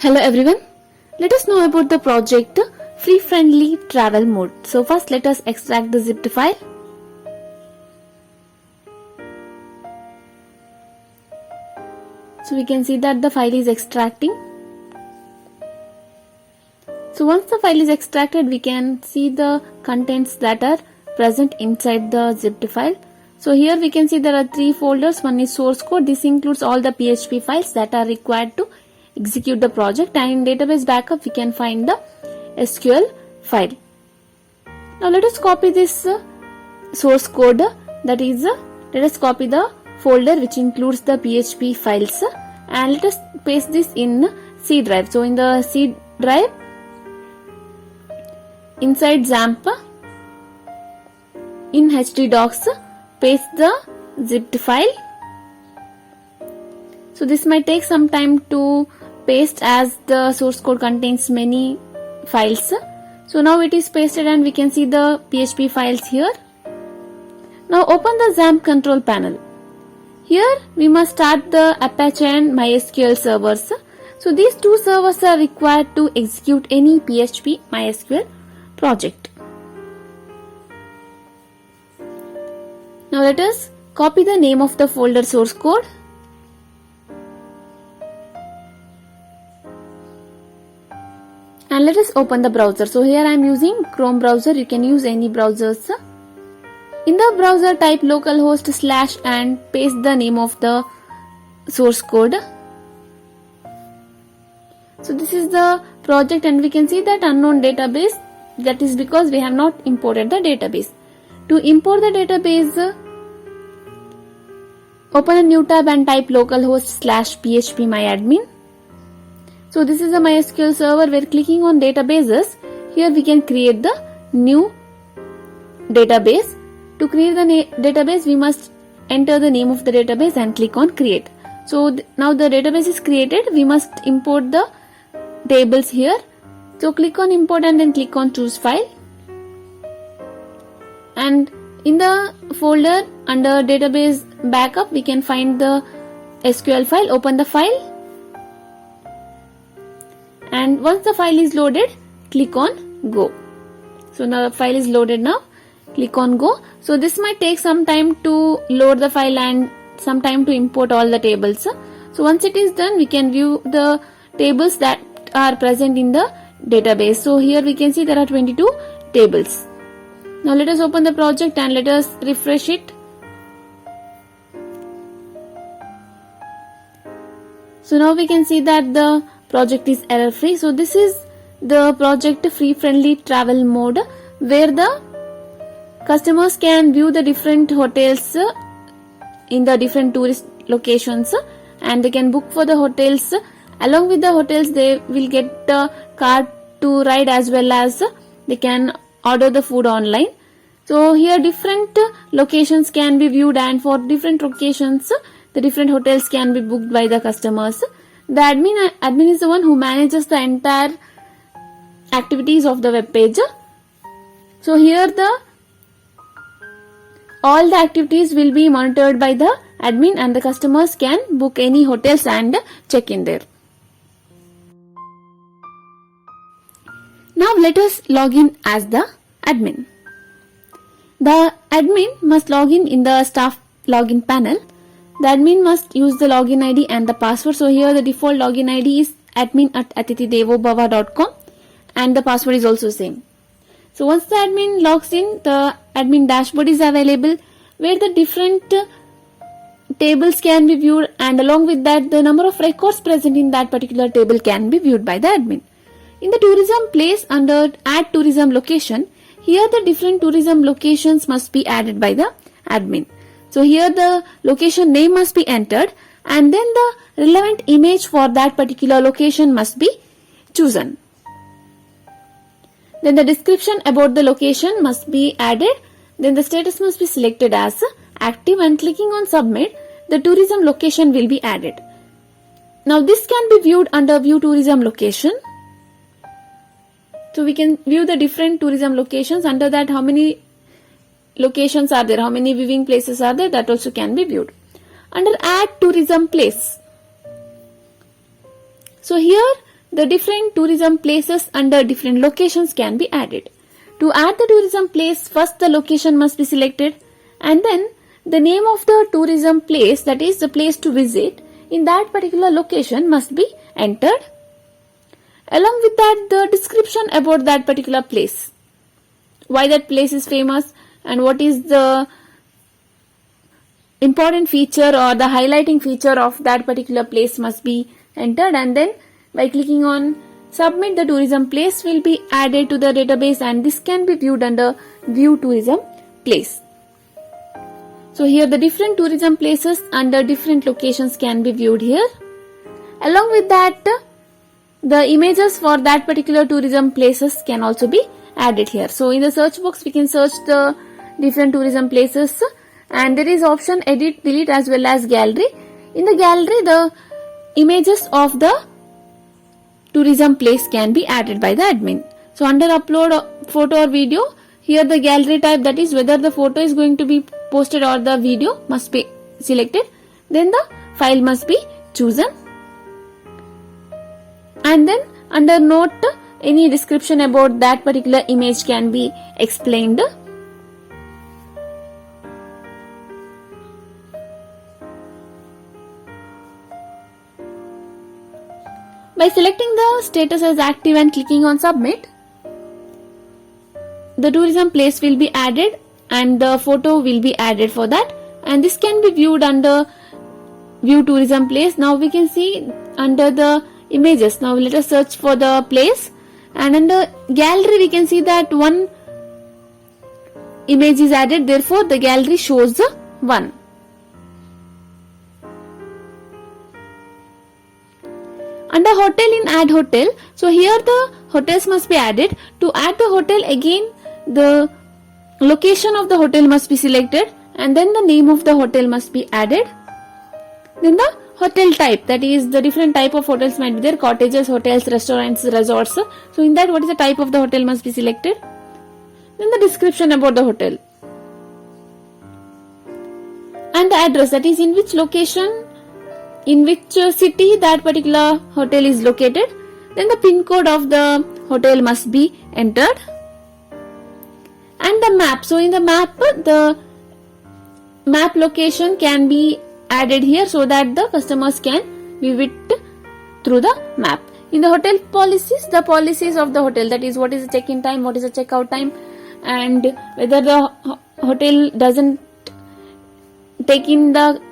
Hello everyone, let us know about the project Free Friendly Travel Mode. So first let us extract the zipped file. So we can see that the file is extracting. So once the file is extracted, we can see the contents that are present inside the zipped file. So here we can see there are three folders. One is source code. This includes all the PHP files that are required to execute the project, and in database backup we can find the SQL file. Now let us copy this source code, that is let us copy the folder which includes the PHP files and let us paste this in C drive. So in the C drive, inside XAMPP, in HD docs, paste the zipped file. So this might take some time to paste as the source code contains many files. So now it is pasted and we can see the PHP files here. Now open the XAMPP control panel. Here we must start the Apache and MySQL servers. So these two servers are required to execute any PHP MySQL project. Now let us copy the name of the folder source code. And let us open the browser. So here I am using Chrome browser. You can use any browsers. In the browser, type localhost / and paste the name of the source code. So this is the project and we can see that unknown database. That is because we have not imported the database. To import the database, open a new tab and type localhost / phpMyAdmin. So this is a MySQL server where clicking on databases, here we can create the new database. To create the database, we must enter the name of the database and click on create. So now the database is created, we must import the tables here. So click on import and then click on choose file. And in the folder under database backup, we can find the SQL file. Open the file. And once the file is loaded, click on go. So now the file is loaded now. Click on go. So this might take some time to load the file and some time to import all the tables. So once it is done, we can view the tables that are present in the database. So here we can see there are 22 tables. Now let us open the project and let us refresh it. So now we can see that the project is error free. So this is the project Free Friendly Travel Mode, where the customers can view the different hotels in the different tourist locations and they can book for the hotels. Along with the hotels, they will get the car to ride as well as they can order the food online. So here different locations can be viewed, and for different locations the different hotels can be booked by the customers. The admin is the one who manages the entire activities of the web page. So here all the activities will be monitored by the admin and the customers can book any hotels and check in there. Now let us log in as the admin. The admin must log in the staff login panel. The admin must use the login ID and the password. So here the default login ID is admin@atithidevobhava.com and the password is also same. So once the admin logs in, the admin dashboard is available where the different tables can be viewed, and along with that the number of records present in that particular table can be viewed by the admin. In the tourism place under add tourism location, here the different tourism locations must be added by the admin. So here the location name must be entered and then the relevant image for that particular location must be chosen. Then the description about the location must be added. Then the status must be selected as active and clicking on submit, the tourism location will be added. Now this can be viewed under view tourism location. So we can view the different tourism locations. Under that, how many locations are there, how many viewing places are there, that also can be viewed. Under add tourism place, So here the different tourism places under different locations can be added. To add the tourism place, first the location must be selected, and then the name of the tourism place, that is the place to visit in that particular location, must be entered. Along with that, the description about that particular place, why that place is famous and what is the important feature or the highlighting feature of that particular place must be entered, and then by clicking on submit, the tourism place will be added to the database, and this can be viewed under view tourism place. So here the different tourism places under different locations can be viewed here. Along with that, the images for that particular tourism places can also be added here. So in the search box we can search the different tourism places, and there is option edit, delete as well as gallery. In the gallery, the images of the tourism place can be added by the admin. So under upload photo or video, here the gallery type, that is whether the photo is going to be posted or the video, must be selected. Then the file must be chosen. And then under note, any description about that particular image can be explained. By selecting the status as active and clicking on submit, the tourism place will be added and the photo will be added for that, and this can be viewed under view tourism place. Now we can see under the images. Now let us search for the place, and under gallery we can see that one image is added, therefore the gallery shows the one. Under hotel, in add hotel, so here the hotels must be added. To add the hotel, again the location of the hotel must be selected, and then the name of the hotel must be added. Then the hotel type, that is the different type of hotels might be there, cottages, hotels, restaurants, resorts. So in that, what is the type of the hotel must be selected. Then the description about the hotel, and the address, that is in which location, in which city that particular hotel is located. Then the pin code of the hotel must be entered, and the map. So in the map, the map location can be added here so that the customers can view it through the map. In the hotel policies, the policies of the hotel, that is what is the check-in time, what is the check-out time, and whether the hotel doesn't take in the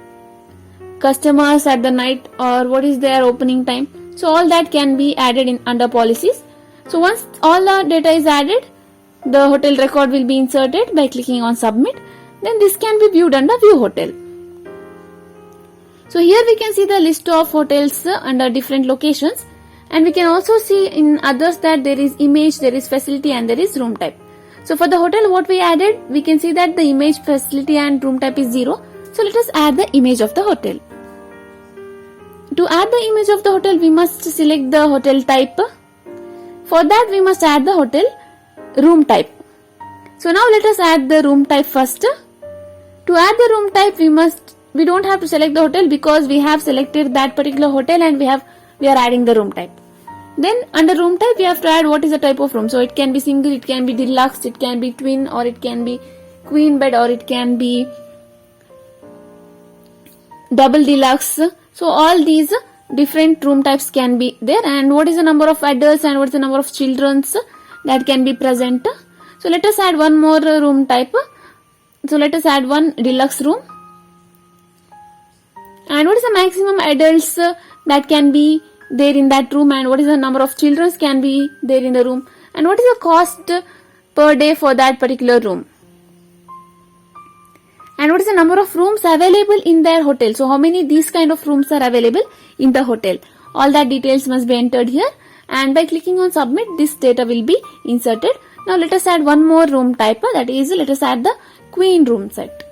customers at the night, or what is their opening time. So all that can be added in under policies. So once all the data is added, the hotel record will be inserted by clicking on submit. Then this can be viewed under view hotel. So here we can see the list of hotels under different locations, and we can also see in others that there is image, there is facility, and there is room type. So for the hotel, what we added, we can see that the image, facility and room type is 0. So let us add the image of the hotel. To add the image of the hotel, we must select the hotel type. For that, we must add the hotel room type. So now let us add the room type first. To add the room type, we don't have to select the hotel because we have selected that particular hotel and we are adding the room type. Then under room type, we have to add what is the type of room. So it can be single, it can be deluxe, it can be twin, or it can be queen bed, or it can be double deluxe. So all these different room types can be there, and what is the number of adults and what is the number of children that can be present. So let us add one more room type. So let us add one deluxe room. And what is the maximum adults that can be there in that room, and what is the number of children can be there in the room, and what is the cost per day for that particular room, and what is the number of rooms available in their hotel. So how many these kind of rooms are available in the hotel. All that details must be entered here, and by clicking on submit, this data will be inserted. Now let us add one more room type, that is let us add the queen room set.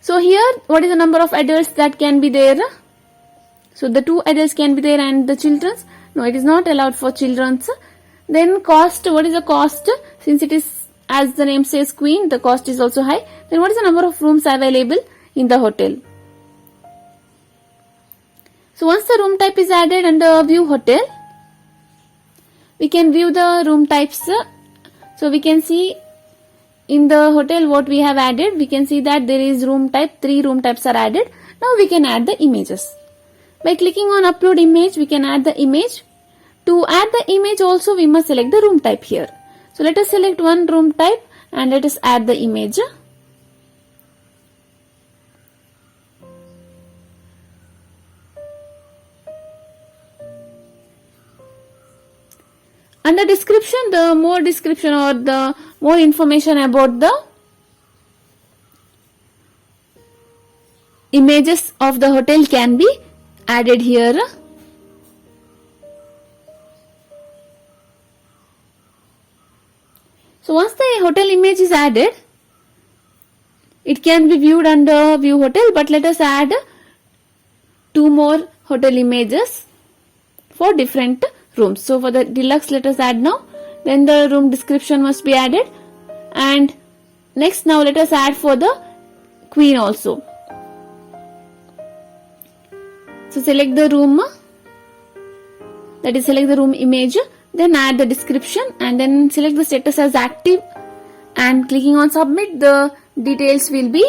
So here, what is the number of adults that can be there? So the 2 adults can be there, and the children's, no, it is not allowed for children's. Then cost, what is the cost? Since it is, as the name says, queen, the cost is also high. Then what is the number of rooms available in the hotel? So once the room type is added under view hotel, we can view the room types. So we can see in the hotel what we have added. We can see that there is room type, 3 room types are added. Now we can add the images. By clicking on upload image, we can add the image. To add the image also, we must select the room type here. So let us select one room type and let us add the image. Under description, the more description or the more information about the images of the hotel can be added here. So once the hotel image is added, it can be viewed under view hotel, but let us add 2 more hotel images for different rooms. So for the deluxe, let us add now. Then the room description must be added. And next, now let us add for the queen also. So select the room, that is select the room image, then add the description and then select the status as active, and clicking on submit, the details will be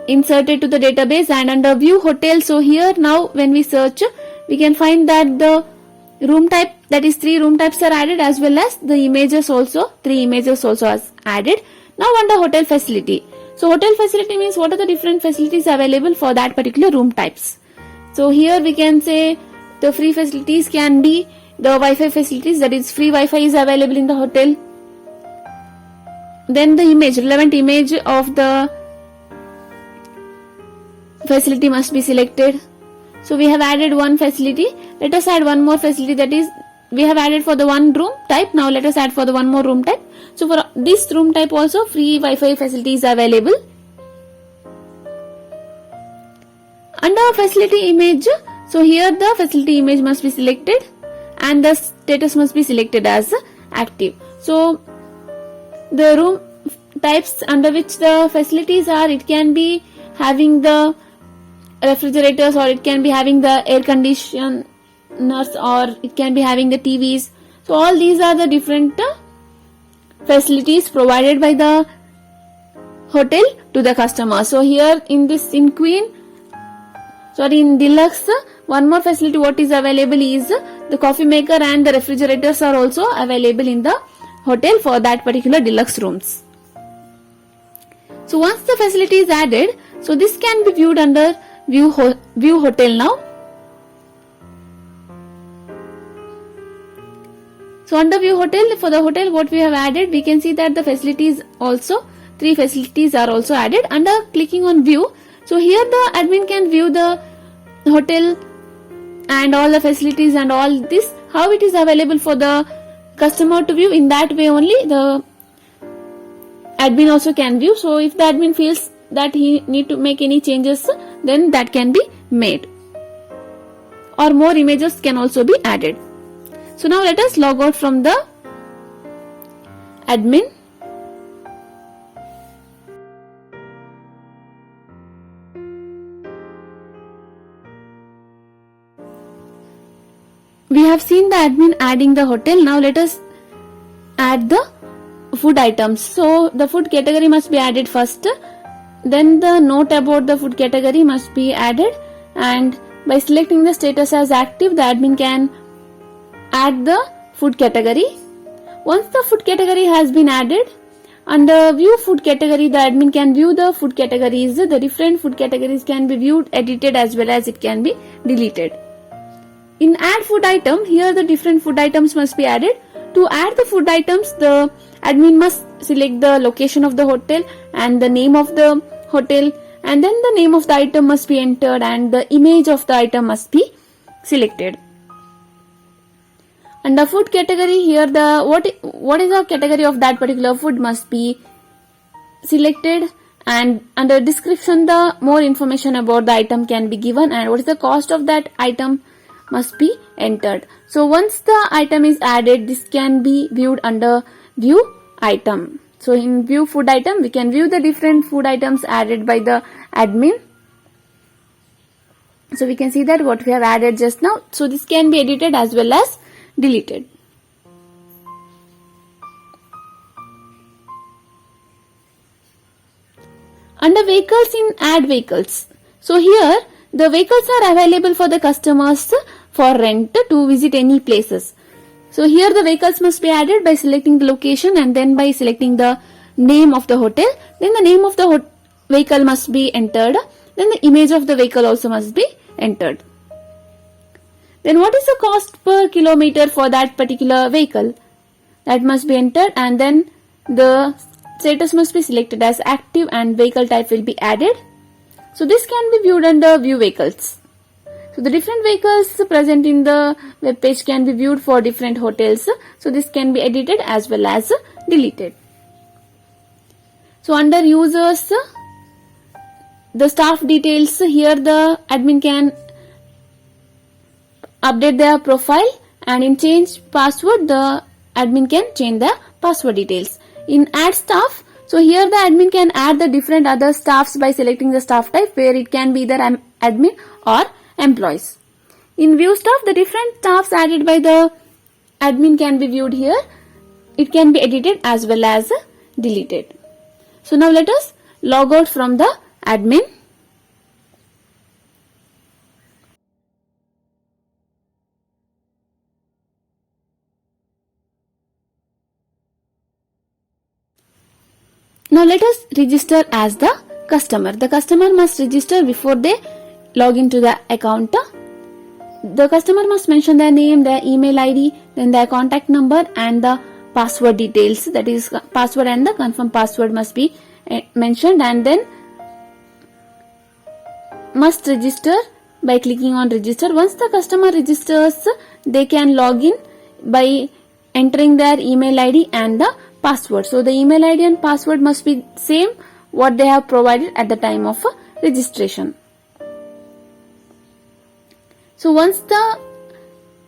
inserted to the database. And under view hotel, so here now when we search, we can find that the room type, that is 3 room types are added, as well as the images also, 3 images also are added. Now under hotel facility. So hotel facility means what are the different facilities available for that particular room types. So here we can say the free facilities can be the Wi-Fi facilities, that is free Wi-Fi is available in the hotel. Then the image, relevant image of the facility must be selected. So we have added one facility. Let us add one more facility, that is we have added for the one room type. Now let us add for the one more room type. So for this room type also free Wi-Fi facilities are available. Under facility image, so here the facility image must be selected and the status must be selected as active. So the room types under which the facilities are, it can be having the refrigerators, or it can be having the air conditioners, or it can be having the TVs. So all these are the different facilities provided by the hotel to the customer. So here in in deluxe, one more facility what is available is the coffee maker, and the refrigerators are also available in the hotel for that particular deluxe rooms. So once the facility is added, so this can be viewed under view hotel now. So under view hotel, for the hotel what we have added, we can see that the facilities also, 3 facilities are also added. Under clicking on view, so here the admin can view the hotel and all the facilities and all this, how it is available for the customer to view. In that way only the admin also can view. So if the admin feels that he need to make any changes, then that can be made, or more images can also be added. So now let us log out from the admin. We have seen the admin adding the hotel. Now let us add the food items. So the food category must be added first. Then the note about the food category must be added, and by selecting the status as active, the admin can add the food category. Once the food category has been added, under view food category, the admin can view the food categories. The different food categories can be viewed, edited, as well as it can be deleted. In add food item, here the different food items must be added. To add the food items, the admin must select the location of the hotel and the name of the hotel, and then the name of the item must be entered and the image of the item must be selected. Under food category, here the what is the category of that particular food must be selected, and under description the more information about the item can be given, and what is the cost of that item must be entered. So once the item is added, this can be viewed under view item. So in view food item, we can view the different food items added by the admin. So we can see that what we have added just now. So this can be edited as well as deleted. Under vehicles in add vehicles. So here the vehicles are available for the customers for rent to visit any places. So here the vehicles must be added by selecting the location and then by selecting the name of the hotel. Then the name of the vehicle must be entered. Then the image of the vehicle also must be entered. Then what is the cost per kilometer for that particular vehicle? That must be entered, and then the status must be selected as active and vehicle type will be added. So this can be viewed under view vehicles. So the different vehicles present in the web page can be viewed for different hotels. So this can be edited as well as deleted. So under users, the staff details, here the admin can update their profile, and in change password the admin can change the password details. In add staff, so here the admin can add the different other staffs by selecting the staff type, where it can be either admin or employees. In view staff, the different staffs added by the admin can be viewed here. It can be edited as well as deleted. So now let us log out from the admin. Now let us register as the customer. The customer must register before they log into the account. The customer must mention their name, their email ID, then their contact number and the password details, that is password and the confirm password must be mentioned, and then must register by clicking on register. Once the customer registers, they can log in by entering their email ID and the password. So the email ID and password must be same what they have provided at the time of registration. So once the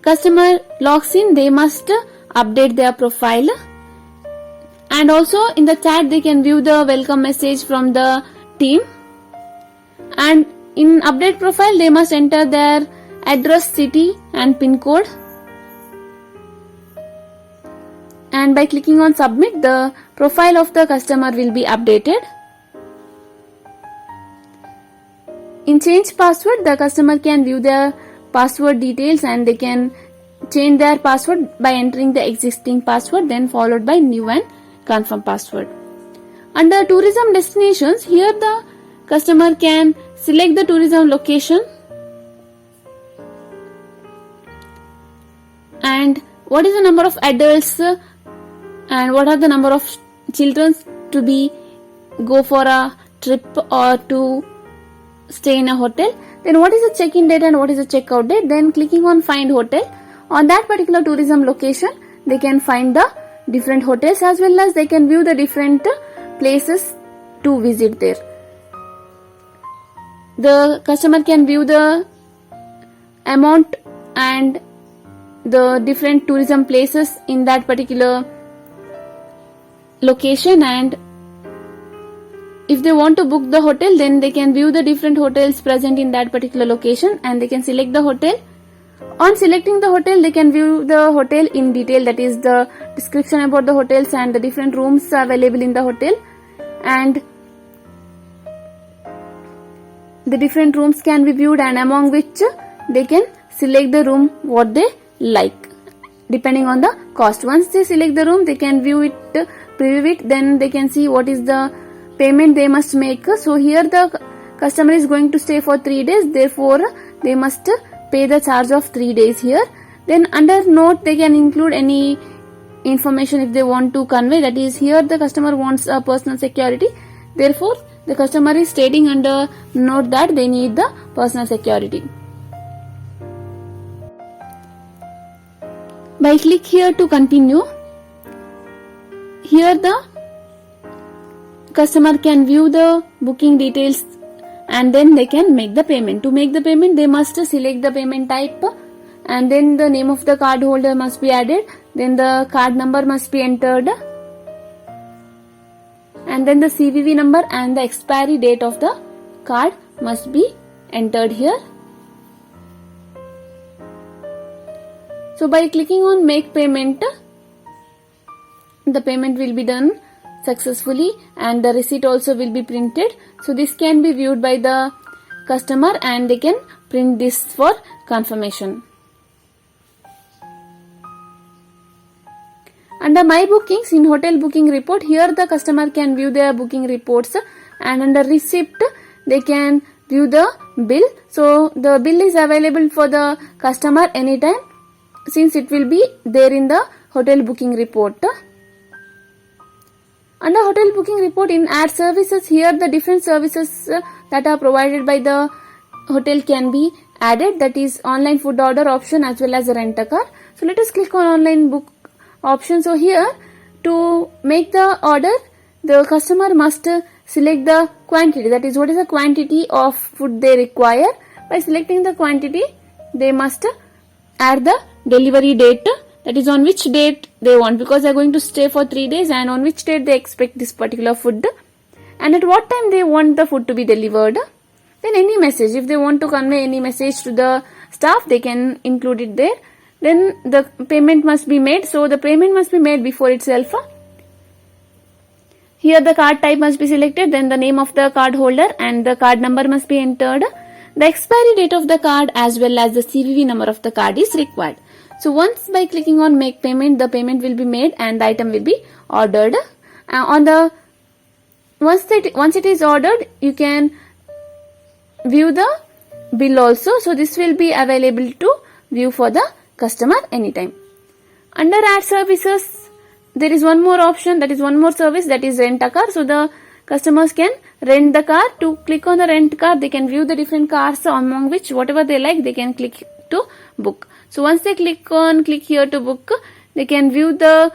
customer logs in, they must update their profile, and also in the chat they can view the welcome message from the team, and in update profile they must enter their address, city and pin code, and by clicking on submit the profile of the customer will be updated. In change password, the customer can view their password details and they can change their password by entering the existing password, then followed by new and confirm password. Under tourism destinations, here the customer can select the tourism location and what is the number of adults and what are the number of children to be go for a trip or to stay in a hotel. Then what is the check-in date and what is the check-out date. Then clicking on find hotel, on that particular tourism location they can find the different hotels as well as they can view the different places to visit there. The customer can view the amount and the different tourism places in that particular location, and if they want to book the hotel then they can view the different hotels present in that particular location and they can select the hotel. On selecting the hotel, they can view the hotel in detail, that is the description about the hotels and the different rooms available in the hotel, and the different rooms can be viewed, and among which they can select the room what they like depending on the cost. Once they select the room, they can view it, preview it, then they can see what is the payment they must make. So here the customer is going to stay for 3 days, therefore they must pay the charge of 3 days here. Then under note they can include any information if they want to convey, that is here the customer wants a personal security, therefore the customer is stating under note that they need the personal security. By click here to continue, here the customer can view the booking details and then they can make the payment. To make the payment, they must select the payment type and then the name of the card holder must be added, then the card number must be entered, and then the CVV number and the expiry date of the card must be entered here. So by clicking on make payment, the payment will be done successfully and the receipt also will be printed. So this can be viewed by the customer and they can print this for confirmation. Under my bookings, in hotel booking report, here the customer can view their booking reports, and under receipt they can view the bill. So the bill is available for the customer anytime since it will be there in the hotel booking report. Under hotel booking report, in add services, here the different services that are provided by the hotel can be added, that is online food order option as well as rent a car. So let us click on online book option. So here, to make the order, the customer must select the quantity, that is what is the quantity of food they require. By selecting the quantity, they must add the delivery date, that is on which date they want, because they are going to stay for 3 days, and on which date they expect this particular food, and at what time they want the food to be delivered. Then any message, if they want to convey any message to the staff, they can include it there. Then the payment must be made. So the payment must be made before itself. Here the card type must be selected, then the name of the card holder and the card number must be entered. The expiry date of the card as well as the CVV number of the card is required. So once by clicking on make payment, the payment will be made and the item will be ordered. Once it is ordered, you can view the bill also. So this will be available to view for the customer anytime. Under add services, there is one more option, that is one more service, that is rent a car. So the customers can rent the car. To click on the rent car, they can view the different cars, among which whatever they like they can click to book. So once they click here to book, they can view the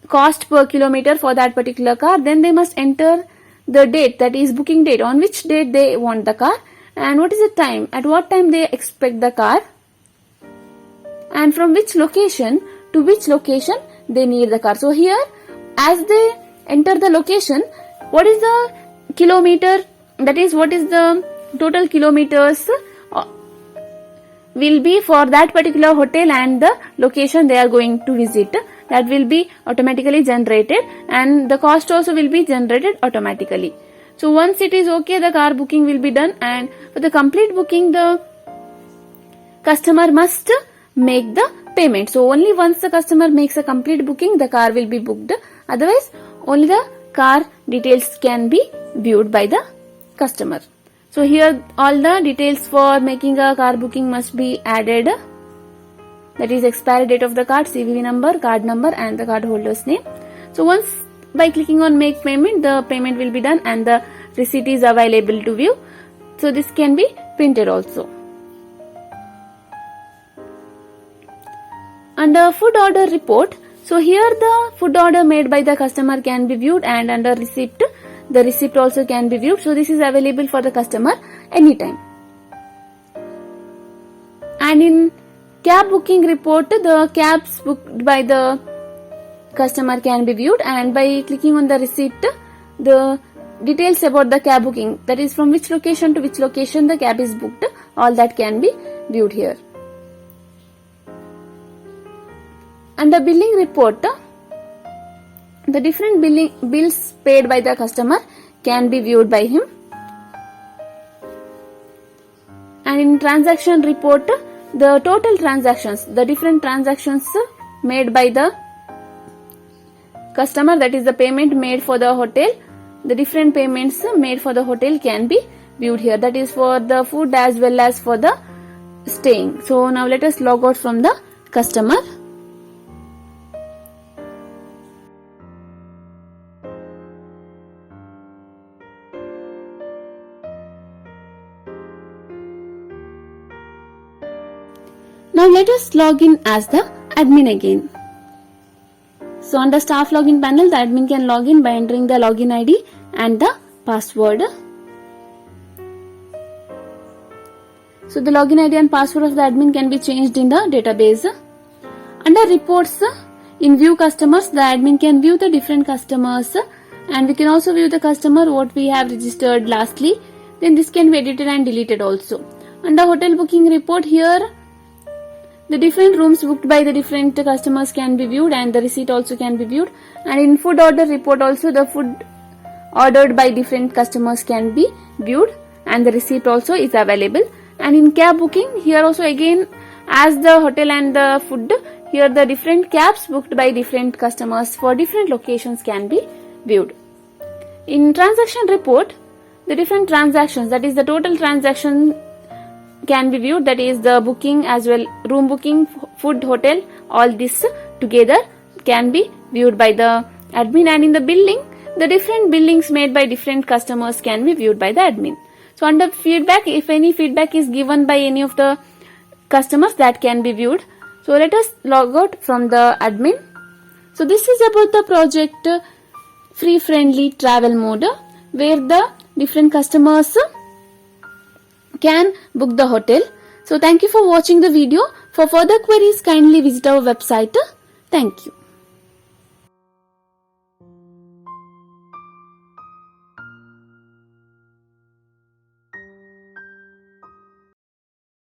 cost per kilometer for that particular car. Then they must enter the date, that is booking date, on which date they want the car, and what is the time, at what time they expect the car, and from which location to which location they need the car. So here, as they enter the location, what is the kilometer, that is what is the total kilometers will be for that particular hotel and the location they are going to visit, that will be automatically generated, and the cost also will be generated automatically. So once it is okay, the car booking will be done, and for the complete booking, the customer must make the payment. So only once the customer makes a complete booking, the car will be booked. Otherwise, only the car details can be viewed by the customer. So here all the details for making a car booking must be added, that is expiry date of the card, CVV number, card number and the card holder's name. So once by clicking on make payment, the payment will be done and the receipt is available to view. So this can be printed also. Under food order report, so here the food order made by the customer can be viewed, and under receipt, the receipt also can be viewed. So this is available for the customer anytime. And in cab booking report, the cabs booked by the customer can be viewed, and by clicking on the receipt, the details about the cab booking, that is from which location to which location the cab is booked, all that can be viewed here. Under billing report, the different bills paid by the customer can be viewed by him. And in transaction report, the total transactions, the different transactions made by the customer, that is the payment made for the hotel, the different payments made for the hotel can be viewed here, that is for the food as well as for the staying. So now let us log out from the customer. Now let us log in as the admin again. So on the staff login panel, the admin can log in by entering the login ID and the password. So the login ID and password of the admin can be changed in the database. Under reports, in view customers, the admin can view the different customers, and we can also view the customer what we have registered lastly. Then this can be edited and deleted also. Under hotel booking report, here The different rooms booked by the different customers can be viewed, and the receipt also can be viewed. And in food order report also, the food ordered by different customers can be viewed, and the receipt also is available. And in cab booking, here also again, as the hotel and the food, here the different cabs booked by different customers for different locations can be viewed. In transaction report, the different transactions, that is the total transaction, can be viewed, that is the booking as well, room booking, food, hotel, all this together can be viewed by the admin. And in the billing, the different billings made by different customers can be viewed by the admin. So under feedback, if any feedback is given by any of the customers, that can be viewed. So let us log out from the admin. So this is about the project free friendly travel mode, where the different customers can book the hotel. So thank you for watching the video. For further queries, kindly visit our website. Thank you.